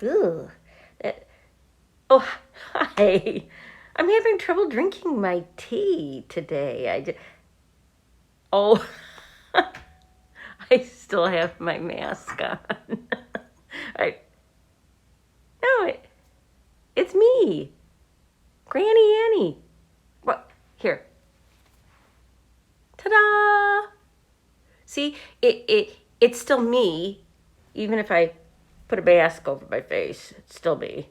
Ugh. That, oh, hi. I'm having trouble drinking my tea today. Oh, I still have my mask on. I, no, it's me, Granny Annie. What? Here. Ta-da! See, it's still me, even if I put a mask over my face. It's still me.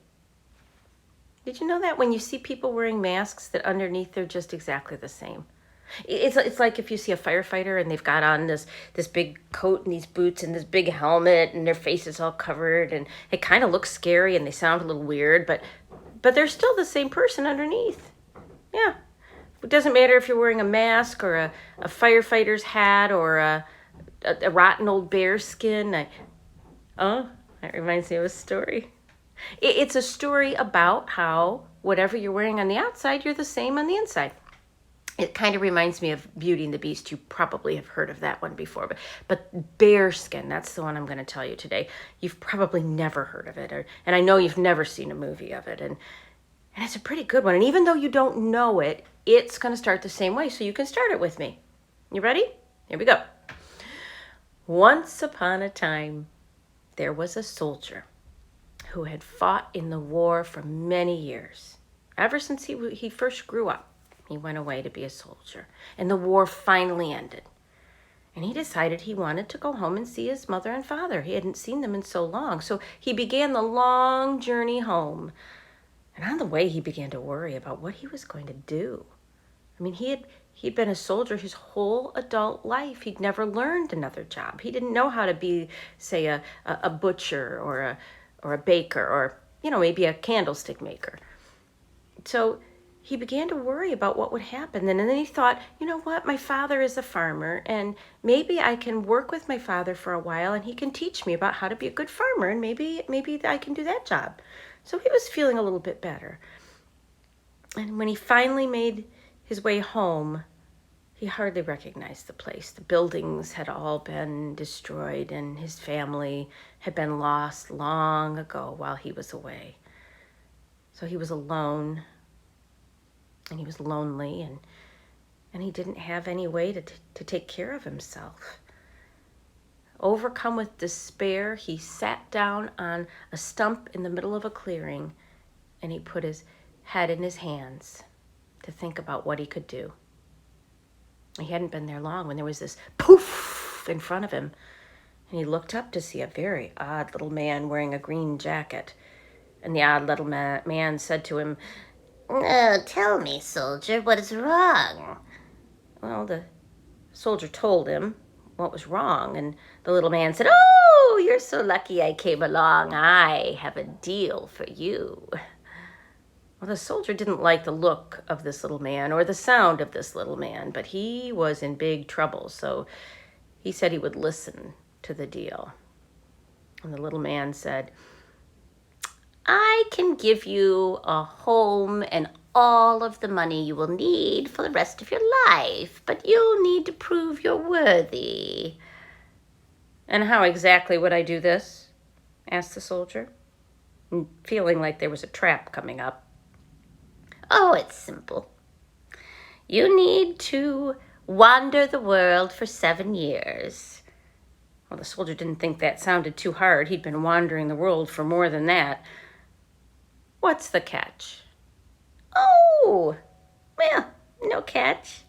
Did you know that when you see people wearing masks, that underneath they're just exactly the same? It's like if you see a firefighter and they've got on this big coat and these boots and this big helmet and their face is all covered and it kind of looks scary and they sound a little weird, but they're still the same person underneath. Yeah. It doesn't matter if you're wearing a mask or a firefighter's hat or a rotten old bearskin. Oh, that reminds me of a story. It's a story about how whatever you're wearing on the outside, you're the same on the inside. It kind of reminds me of Beauty and the Beast. You probably have heard of that one before, but Bearskin, that's the one I'm going to tell you today. You've probably never heard of it, and I know you've never seen a movie of it, and it's a pretty good one. And even though you don't know it, it's going to start the same way, so you can start it with me. You ready? Here we go. Once upon a time, there was a soldier who had fought in the war for many years. Ever since he first grew up, he went away to be a soldier, and the war finally ended. And he decided he wanted to go home and see his mother and father. He hadn't seen them in so long, so he began the long journey home. And on the way, he began to worry about what he was going to do. I mean, he'd been a soldier his whole adult life. He'd never learned another job. He didn't know how to be, say, a butcher or a baker or, maybe a candlestick maker. So he began to worry about what would happen. And then he thought, you know what? My father is a farmer, and maybe I can work with my father for a while, and he can teach me about how to be a good farmer, and maybe I can do that job. So he was feeling a little bit better. And when he finally made his way home, he hardly recognized the place. The buildings had all been destroyed, and his family had been lost long ago while he was away. So he was alone, and he was lonely, and he didn't have any way to take care of himself. Overcome with despair, he sat down on a stump in the middle of a clearing, and he put his head in his hands to think about what he could do. He hadn't been there long when there was this poof in front of him, and he looked up to see a very odd little man wearing a green jacket. And the odd little man said to him, "Oh, tell me, soldier, what is wrong?" Well, the soldier told him what was wrong, and the little man said, "Oh, you're so lucky I came along. I have a deal for you." Well, the soldier didn't like the look of this little man or the sound of this little man, but he was in big trouble, so he said he would listen to the deal. And the little man said, "I can give you a home and all of the money you will need for the rest of your life, but you'll need to prove you're worthy." "And how exactly would I do this?" asked the soldier, feeling like there was a trap coming up. "Oh, it's simple. You need to wander the world for 7 years. Well, the soldier didn't think that sounded too hard. He'd been wandering the world for more than that. "What's the catch?" "Oh, well, no catch.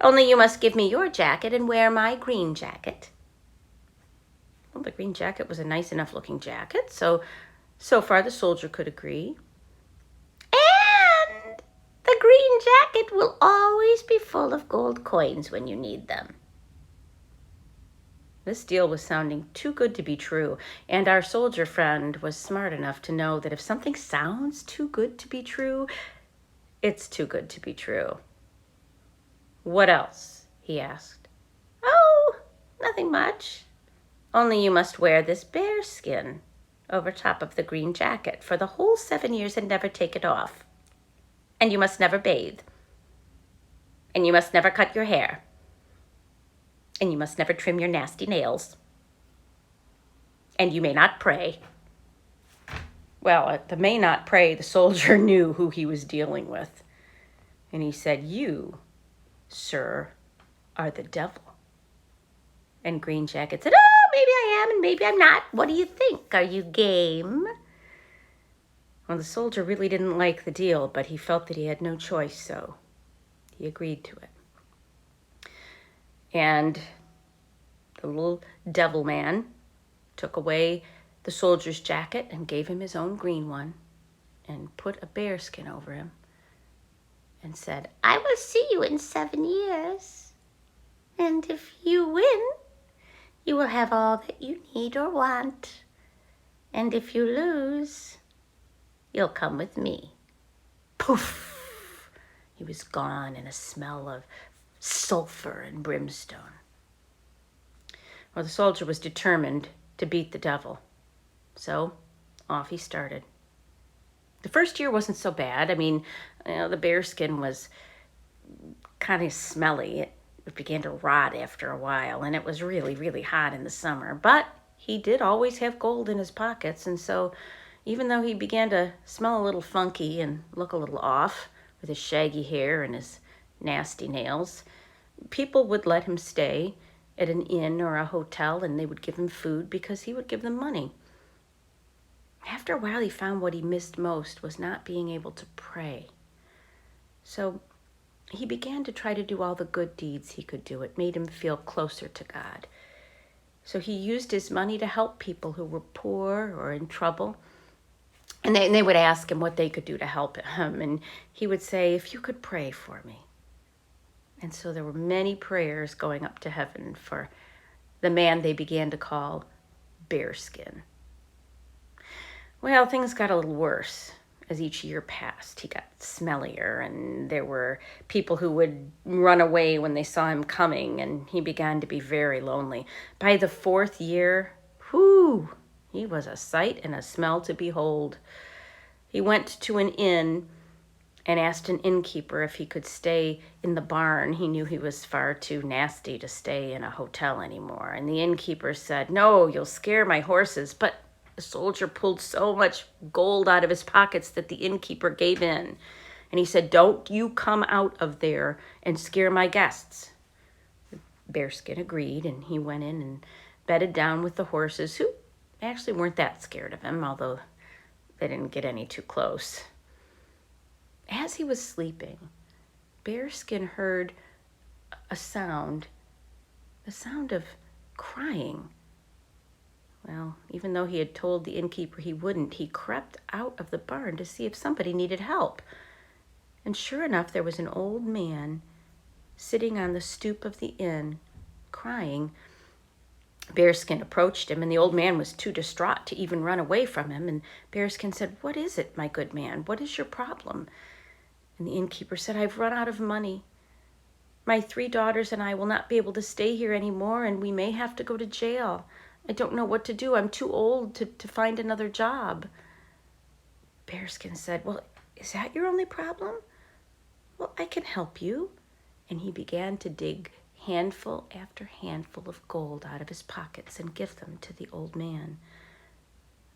Only you must give me your jacket and wear my green jacket." Well, the green jacket was a nice enough looking jacket, so far the soldier could agree. "And the green jacket will always be full of gold coins when you need them." This deal was sounding too good to be true, and our soldier friend was smart enough to know that if something sounds too good to be true, it's too good to be true. "What else?" he asked. "Oh, nothing much. Only you must wear this bearskin over top of the green jacket for the whole 7 years and never take it off. And you must never bathe. And you must never cut your hair. And you must never trim your nasty nails. And you may not pray. Well, at the may not pray, the soldier knew who he was dealing with. And he said, "You, sir, are the devil." And Green Jacket said, "Oh, maybe I am and maybe I'm not. What do you think? Are you game?" Well, the soldier really didn't like the deal, but he felt that he had no choice, so he agreed to it. And the little devil man took away the soldier's jacket and gave him his own green one and put a bearskin over him and said, "I will see you in 7 years. And if you win, you will have all that you need or want. And if you lose, you'll come with me." Poof! He was gone in a smell of sulfur and brimstone. Well, the soldier was determined to beat the devil. So off he started. The first year wasn't so bad. I mean, the bearskin was kind of smelly. It began to rot after a while, and it was really, really hot in the summer. But he did always have gold in his pockets, and so even though he began to smell a little funky and look a little off with his shaggy hair and his nasty nails, people would let him stay at an inn or a hotel, and they would give him food because he would give them money. After a while, he found what he missed most was not being able to pray. So he began to try to do all the good deeds he could do. It made him feel closer to God. So he used his money to help people who were poor or in trouble. And they would ask him what they could do to help him. And he would say, "If you could pray for me." And so there were many prayers going up to heaven for the man they began to call Bearskin. Well, things got a little worse as each year passed. He got smellier, and there were people who would run away when they saw him coming, and he began to be very lonely. By the 4th year, he was a sight and a smell to behold. He went to an inn and asked an innkeeper if he could stay in the barn. He knew he was far too nasty to stay in a hotel anymore. And the innkeeper said, "No, you'll scare my horses." But the soldier pulled so much gold out of his pockets that the innkeeper gave in. And he said, "Don't you come out of there and scare my guests." Bearskin agreed, and he went in and bedded down with the horses, who actually weren't that scared of him, although they didn't get any too close. As he was sleeping, Bearskin heard a sound, the sound of crying. Well, even though he had told the innkeeper he wouldn't, he crept out of the barn to see if somebody needed help. And sure enough, there was an old man sitting on the stoop of the inn, crying. Bearskin approached him, and the old man was too distraught to even run away from him. And Bearskin said, "What is it, my good man? What is your problem?" And the innkeeper said, "I've run out of money. My 3 daughters and I will not be able to stay here anymore, and we may have to go to jail. I don't know what to do. I'm too old to find another job." Bearskin said, "Well, is that your only problem? Well, I can help you." And he began to dig handful after handful of gold out of his pockets and give them to the old man.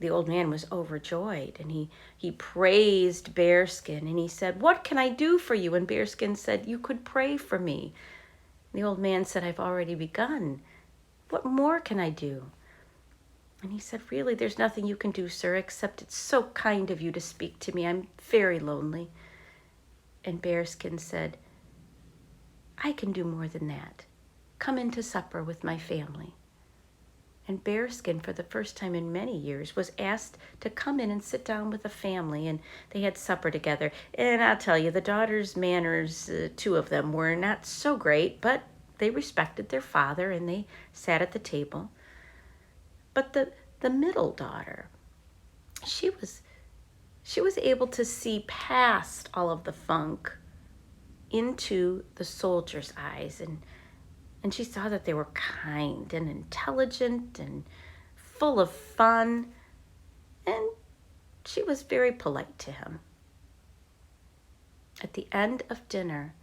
The old man was overjoyed, and he praised Bearskin, and he said, "What can I do for you?" And Bearskin said, "You could pray for me." The old man said, "I've already begun. What more can I do?" And he said, "Really, there's nothing you can do, sir, except it's so kind of you to speak to me. I'm very lonely." And Bearskin said, "I can do more than that. Come in to supper with my family." And Bearskin, for the first time in many years, was asked to come in and sit down with the family, and they had supper together. And I'll tell you, the daughters' manners, 2 of them, were not so great, but they respected their father, and they sat at the table. But the middle daughter, she was able to see past all of the funk into the soldier's eyes, and she saw that they were kind and intelligent and full of fun, and she was very polite to him. At the end of dinner,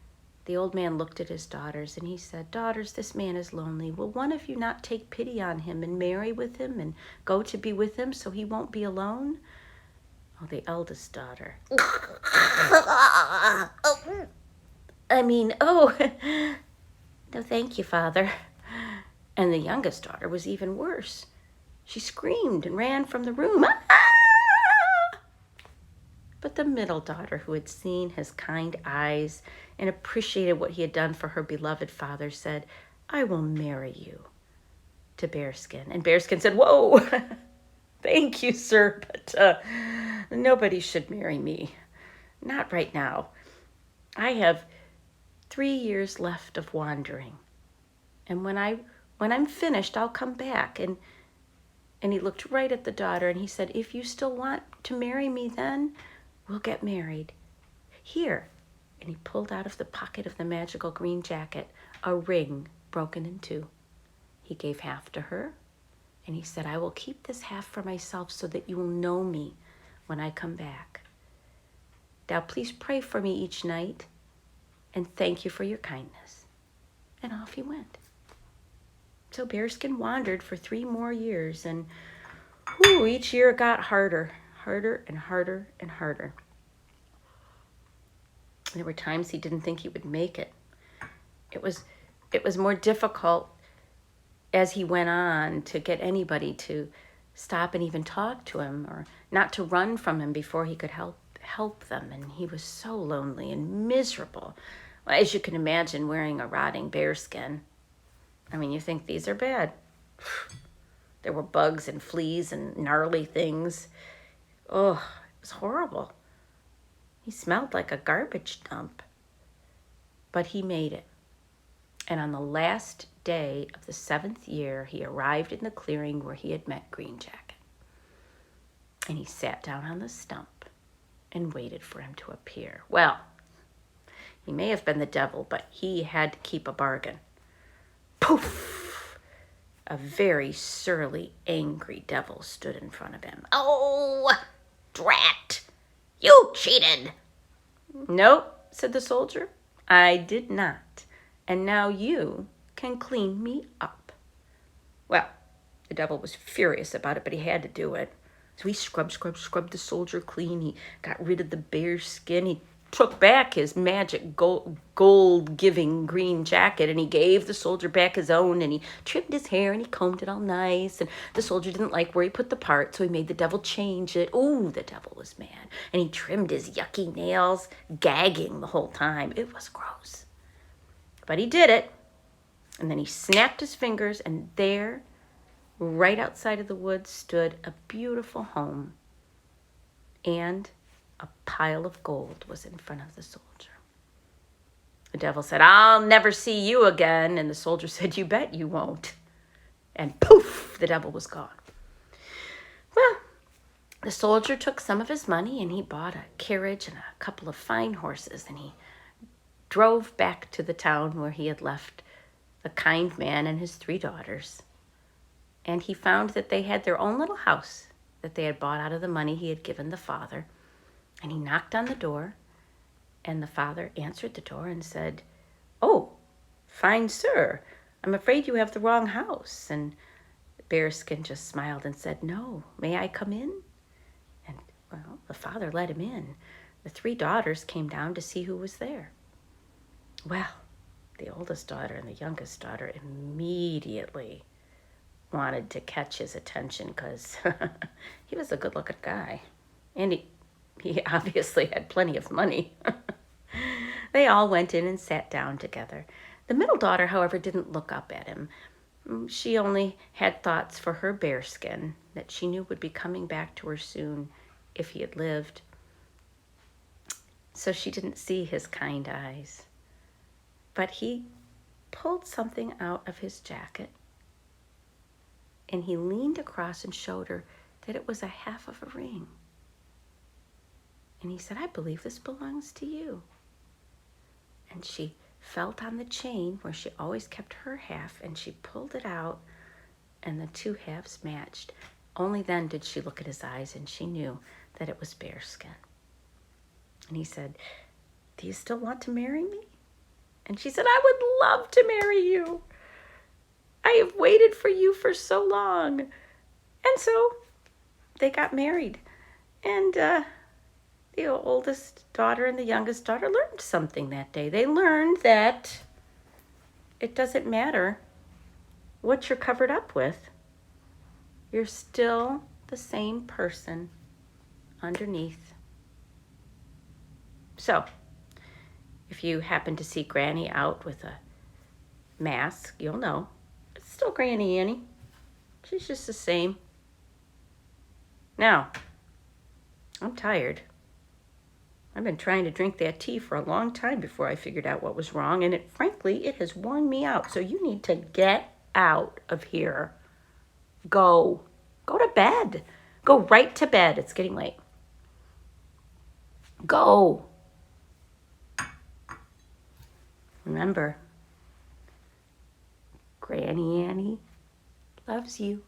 the old man looked at his daughters and he said, "Daughters, this man is lonely. Will one of you not take pity on him and marry with him and go to be with him so he won't be alone?" Oh, the eldest daughter. No, thank you, Father. And the youngest daughter was even worse. She screamed and ran from the room. But the middle daughter, who had seen his kind eyes and appreciated what he had done for her beloved father, said, I will marry you to Bearskin. And Bearskin said, whoa, thank you, sir, but nobody should marry me. Not right now. I have 3 years left of wandering. And when I'm finished, I'll come back. And he looked right at the daughter and he said, if you still want to marry me then, we'll get married. Here. And he pulled out of the pocket of the magical green jacket a ring broken in two. He gave half to her, and he said, I will keep this half for myself so that you will know me when I come back. Now please pray for me each night, and thank you for your kindness. And off he went. So Bearskin wandered for 3 more years, and each year it got harder and harder and harder. There were times he didn't think he would make it. It was more difficult as he went on to get anybody to stop and even talk to him, or not to run from him before he could help them. And he was so lonely and miserable. Well, as you can imagine, wearing a rotting bearskin. I mean, you think these are bad. There were bugs and fleas and gnarly things. Oh, it was horrible. He smelled like a garbage dump. But he made it. And on the last day of the 7th year, he arrived in the clearing where he had met Green Jacket. And he sat down on the stump and waited for him to appear. Well, he may have been the devil, but he had to keep a bargain. Poof! A very surly, angry devil stood in front of him. Oh, drat! You cheated! Nope, said the soldier. I did not. And now you can clean me up. Well, the devil was furious about it, but he had to do it. So he scrubbed the soldier clean. He got rid of the bear skin. He took back his magic gold-giving green jacket, and he gave the soldier back his own, and he trimmed his hair, and he combed it all nice, and the soldier didn't like where he put the part, so he made the devil change it. Ooh, the devil was mad, and he trimmed his yucky nails, gagging the whole time. It was gross. But he did it, and then he snapped his fingers, and there, right outside of the woods, stood a beautiful home, and a pile of gold was in front of the soldier. The devil said, I'll never see you again. And the soldier said, you bet you won't. And poof, the devil was gone. Well, the soldier took some of his money and he bought a carriage and a couple of fine horses, and he drove back to the town where he had left the kind man and his 3 daughters. And he found that they had their own little house that they had bought out of the money he had given the father. And he knocked on the door, and the father answered the door and said, oh, fine sir, I'm afraid you have the wrong house. And Bearskin just smiled and said, no, may I come in? And, well, the father let him in. The 3 daughters came down to see who was there. Well, the oldest daughter and the youngest daughter immediately wanted to catch his attention because he was a good-looking guy. And he obviously had plenty of money. They all went in and sat down together. The middle daughter, however, didn't look up at him. She only had thoughts for her bearskin that she knew would be coming back to her soon if he had lived. So she didn't see his kind eyes. But he pulled something out of his jacket, and he leaned across and showed her that it was a half of a ring. And he said, I believe this belongs to you. And she felt on the chain where she always kept her half, and she pulled it out, and the 2 halves matched. Only then did she look at his eyes, and she knew that it was Bearskin. And he said, do you still want to marry me? And she said, I would love to marry you. I have waited for you for so long. And so they got married. And the oldest daughter and the youngest daughter learned something that day. They learned that it doesn't matter what you're covered up with. You're still the same person underneath. So, if you happen to see Granny out with a mask, you'll know it's still Granny Annie. She's just the same. Now, I'm tired. I've been trying to drink that tea for a long time before I figured out what was wrong, and frankly, it has worn me out. So you need to get out of here. Go. Go to bed. Go right to bed. It's getting late. Go. Remember, Granny Annie loves you.